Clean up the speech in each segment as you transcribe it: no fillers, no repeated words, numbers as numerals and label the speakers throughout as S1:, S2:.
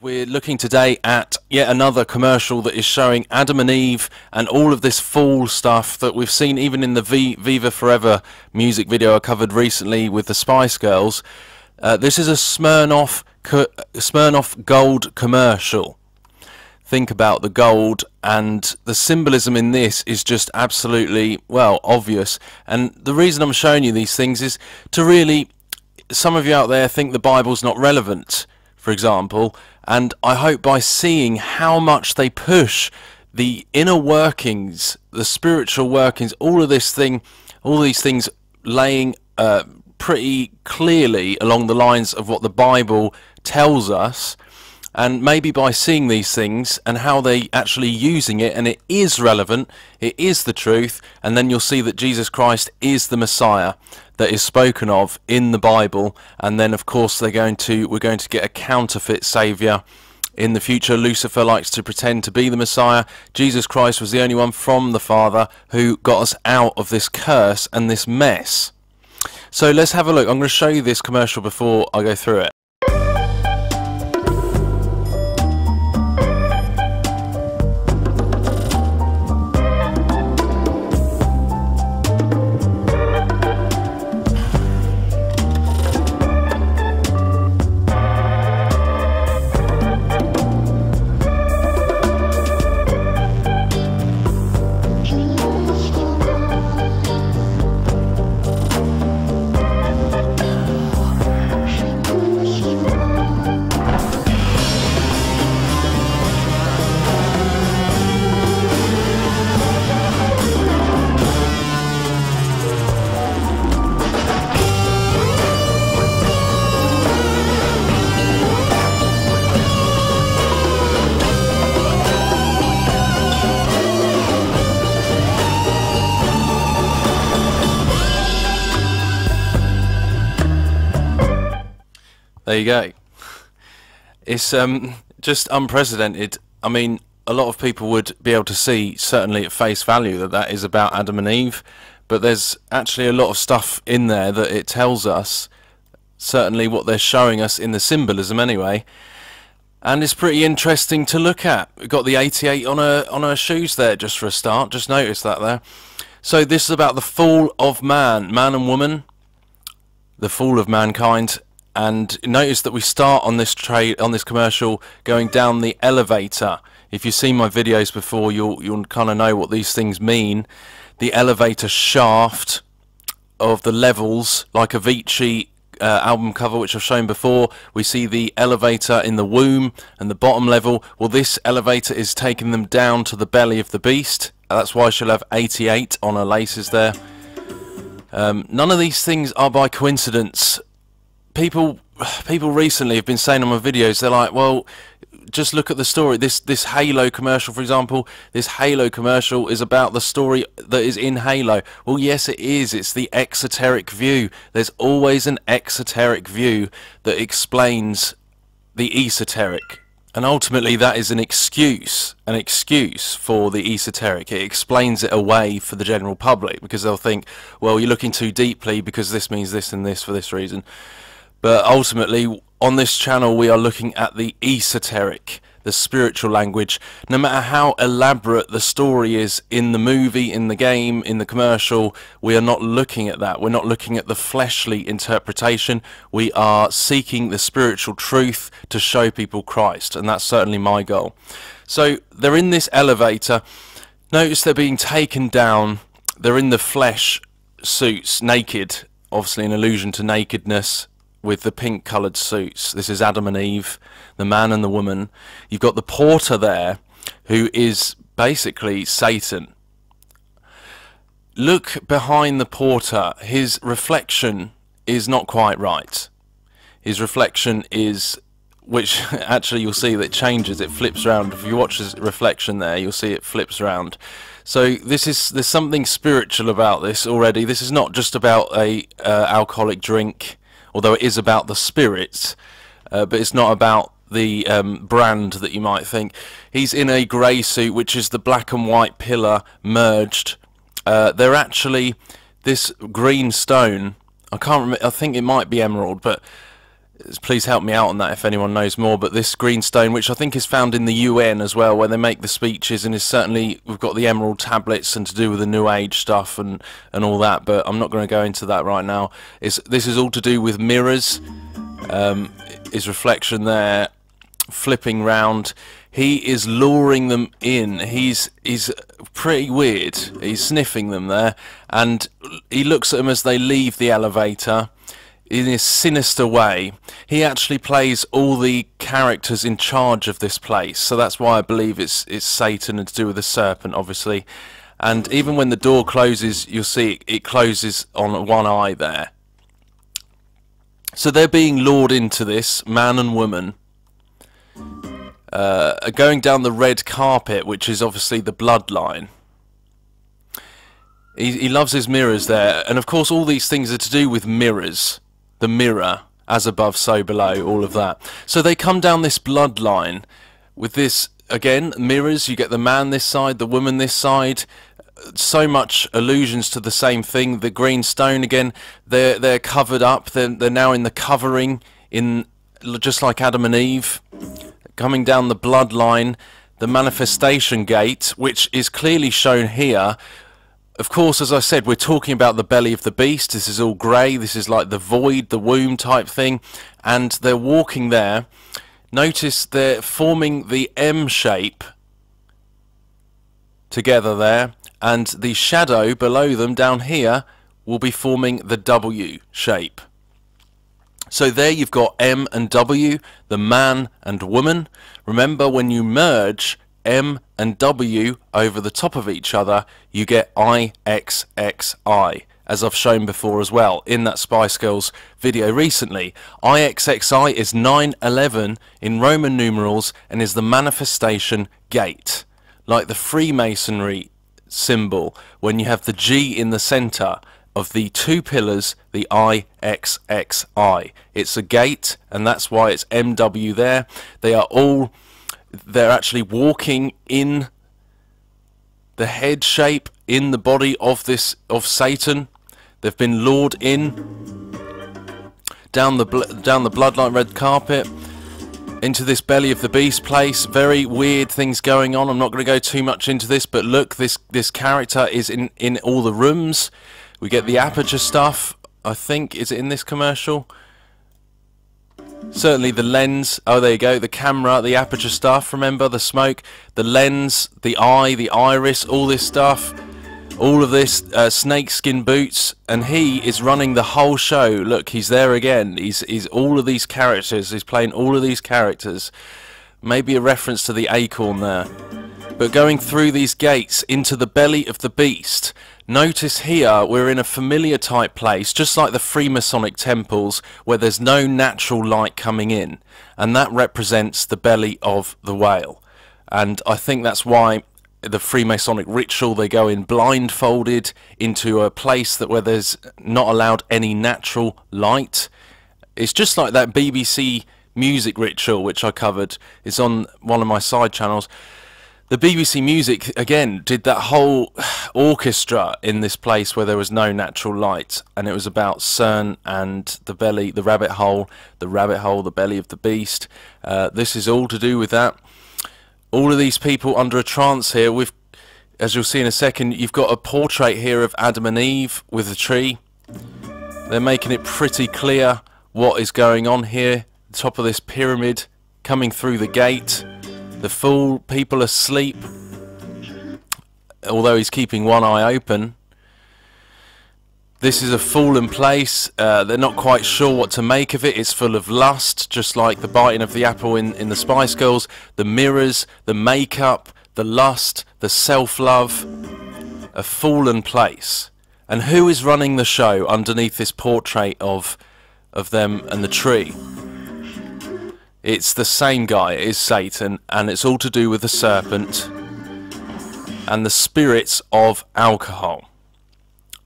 S1: We're looking today at yet another commercial that is showing Adam and Eve and all of this fall stuff that we've seen even in the Viva Forever music video I covered recently with the Spice Girls. This is a Smirnoff Gold commercial. Think about the gold, and the symbolism in this is just absolutely, well, obvious. And the reason I'm showing you these things is to really, some of you out there think the Bible's not relevant, for example, and I hope by seeing how much they push the inner workings, the spiritual workings, all these things laying pretty clearly along the lines of what the Bible tells us, and maybe by seeing these things and how they actually using it, and it is relevant, it is the truth, and then you'll see that Jesus Christ is the Messiah that is spoken of in the Bible. And then of course we're going to get a counterfeit saviour in the future. Lucifer likes to pretend to be the Messiah. Jesus Christ was the only one from the Father who got us out of this curse and this mess. So let's have a look. I'm going to show you this commercial before I go through it. There you go. It's just unprecedented. I mean, a lot of people would be able to see, certainly at face value, that that is about Adam and Eve, but there's actually a lot of stuff in there that it tells us, certainly what they're showing us in the symbolism anyway, and it's pretty interesting to look at. We've got the 88 on her shoes there, just for a start. Just notice that there. So this is about the fall of man and woman, the fall of mankind. And notice that we start on this commercial going down the elevator. If you've seen my videos before, you'll kind of know what these things mean. The elevator shaft of the levels, like a Avicii album cover which I've shown before. We see the elevator in the womb and the bottom level. Well, this elevator is taking them down to the belly of the beast. That's why she'll have 88 on her laces there. None of these things are by coincidence. People recently have been saying on my videos, they're like, well, just look at the story. This Halo commercial, for example, this Halo commercial is about the story that is in Halo. Well, yes, it is. It's the exoteric view. There's always an exoteric view that explains the esoteric. And ultimately, that is an excuse for the esoteric. It explains it away for the general public, because they'll think, well, you're looking too deeply because this means this and this for this reason. But ultimately, on this channel, we are looking at the esoteric, the spiritual language. No matter how elaborate the story is in the movie, in the game, in the commercial, we are not looking at that. We're not looking at the fleshly interpretation. We are seeking the spiritual truth to show people Christ, and that's certainly my goal. So they're in this elevator. Notice they're being taken down. They're in the flesh suits, naked, obviously an allusion to nakedness, with the pink coloured suits. This is Adam and Eve, the man and the woman. You've got the porter there, who is basically Satan. Look behind the porter. His reflection is not quite right. His reflection is, which actually you'll see that it changes, it flips around. If you watch his reflection there, you'll see it flips around. So there's something spiritual about this already. This is not just about a alcoholic drink although it is about the spirits, but it's not about the brand that you might think. He's in a grey suit, which is the black and white pillar merged. They're actually this green stone. I can't remember. I think it might be emerald, but please help me out on that if anyone knows more. But this green stone, which I think is found in the UN as well, where they make the speeches, and is certainly, we've got the emerald tablets and to do with the New Age stuff and all that. But I'm not going to go into that right now. This is all to do with mirrors. His reflection there, flipping round. He is luring them in. He's pretty weird. He's sniffing them there, and he looks at them as they leave the elevator in a sinister way. He actually plays all the characters in charge of this place, so that's why I believe it's Satan and to do with the serpent, obviously. And even when the door closes, you'll see it closes on one eye there. So they're being lured into this, man and woman, going down the red carpet, which is obviously the bloodline. He loves his mirrors there, and of course all these things are to do with mirrors. The mirror, as above, so below, all of that. So they come down this bloodline with this, again, mirrors. You get the man this side, the woman this side. So much allusions to the same thing. The green stone again, they're covered up. They're now in the covering, in just like Adam and Eve. Coming down the bloodline, the manifestation gate, which is clearly shown here. Of course, as I said, we're talking about the belly of the beast. This is all grey. This is like the void, the womb type thing. And they're walking there. Notice they're forming the M shape together there. And the shadow below them down here will be forming the W shape. So there you've got M and W, the man and woman. Remember, when you merge M and W over the top of each other, you get IXXI, as I've shown before as well in that Spice Girls video recently. IXXI is 911 in Roman numerals and is the manifestation gate, like the Freemasonry symbol when you have the G in the center of the two pillars, the IXXI. It's a gate, and that's why it's MW there. They're actually walking in the head shape in the body of Satan. They've been lured in down the bloodline red carpet into this belly of the beast place. Very weird things going on. I'm not going to go too much into this, but look, this character is in all the rooms. We get the aperture stuff. I think, is it in this commercial? Certainly the lens. Oh, there you go. The camera, the aperture stuff. Remember, the smoke, the lens, the eye, the iris, all this stuff. All of this, snakeskin boots, and he is running the whole show. Look, he's there again. He's all of these characters. He's playing all of these characters. Maybe a reference to the acorn there. But going through these gates into the belly of the beast. Notice here we're in a familiar type place, just like the Freemasonic temples, where there's no natural light coming in, and that represents the belly of the whale. And I think that's why the Freemasonic ritual, they go in blindfolded into a place where there's not allowed any natural light. It's just like that BBC music ritual which I covered. It's on one of my side channels. The BBC Music, again, did that whole orchestra in this place where there was no natural light, and it was about CERN and the belly, the rabbit hole, the belly of the beast. This is all to do with that. All of these people under a trance here. As you'll see in a second, you've got a portrait here of Adam and Eve with a tree. They're making it pretty clear what is going on here. The top of this pyramid, coming through the gate. The fool, people asleep, although he's keeping one eye open. This is a fallen place. They're not quite sure what to make of it. It's full of lust, just like the biting of the apple in the Spice Girls. The mirrors, the makeup, the lust, the self-love. A fallen place. And who is running the show underneath this portrait of them and the tree? It's the same guy. It is Satan, and it's all to do with the serpent and the spirits of alcohol.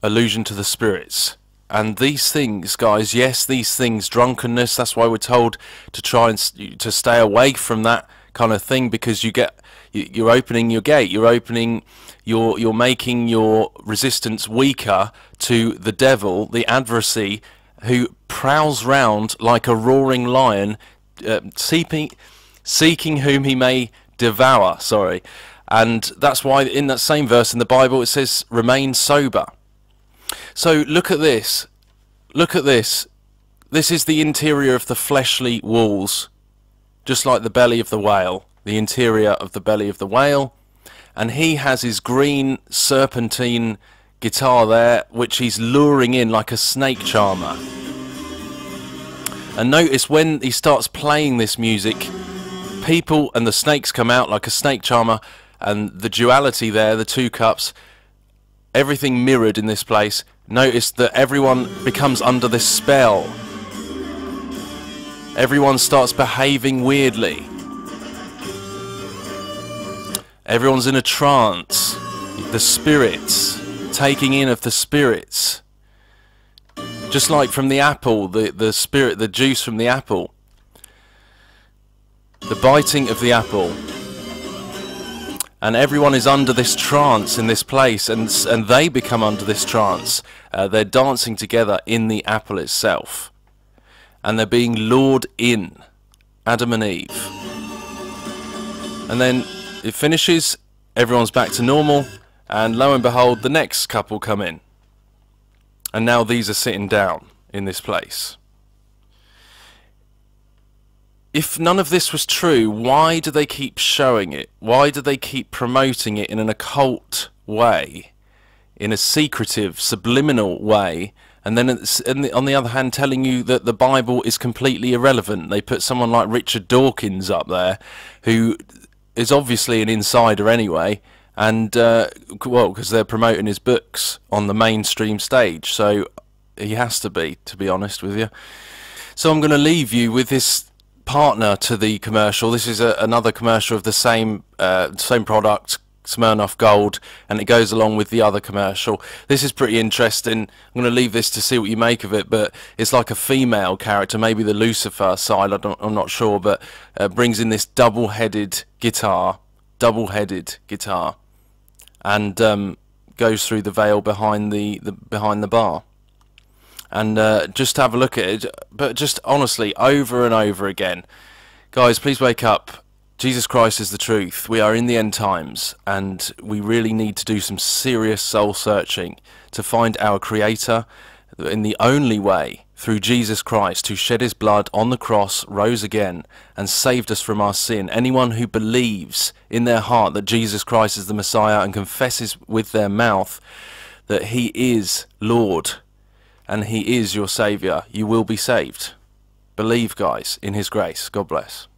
S1: Allusion to the spirits And these things, guys, yes, these things, drunkenness, that's why we're told to try and to stay away from that kind of thing, because you're opening your gate, you're making your resistance weaker to the devil, the adversary, who prowls round like a roaring lion, seeking whom he may devour. And that's why in that same verse in the Bible it says, remain sober. So look at this. Look at this. This is the interior of the fleshly walls, just like the belly of the whale, the interior of the belly of the whale. And he has his green serpentine guitar there, which he's luring in like a snake charmer. And notice when he starts playing this music, people and the snakes come out like a snake charmer, and the duality there, the two cups, everything mirrored in this place. Notice that everyone becomes under this spell. Everyone starts behaving weirdly. Everyone's in a trance. The spirits, taking in of the spirits. Just like from the apple, the spirit, the juice from the apple. The biting of the apple. And everyone is under this trance in this place, and they become under this trance. They're dancing together in the apple itself. And they're being lured in, Adam and Eve. And then it finishes, everyone's back to normal, and lo and behold, the next couple come in. And now these are sitting down in this place. If none of this was true, why do they keep showing it? Why do they keep promoting it in an occult way, in a secretive, subliminal way, and then on the other hand telling you that the Bible is completely irrelevant? They put someone like Richard Dawkins up there, who is obviously an insider anyway, and well, because they're promoting his books on the mainstream stage, so he has to be honest with you. So I'm going to leave you with this partner to the commercial. This is another commercial of the same product, Smirnoff Gold, and it goes along with the other commercial. This is pretty interesting. I'm going to leave this to see what you make of it, but it's like a female character, maybe the Lucifer side, I'm not sure, but brings in this double-headed guitar, and goes through the veil behind the bar. And just have a look at it, but just honestly, over and over again. Guys, please wake up. Jesus Christ is the truth. We are in the end times, and we really need to do some serious soul searching to find our Creator in the only way, through Jesus Christ, who shed his blood on the cross, rose again, and saved us from our sin. Anyone who believes in their heart that Jesus Christ is the Messiah and confesses with their mouth that he is Lord, and he is your Saviour, you will be saved. Believe, guys, in his grace. God bless.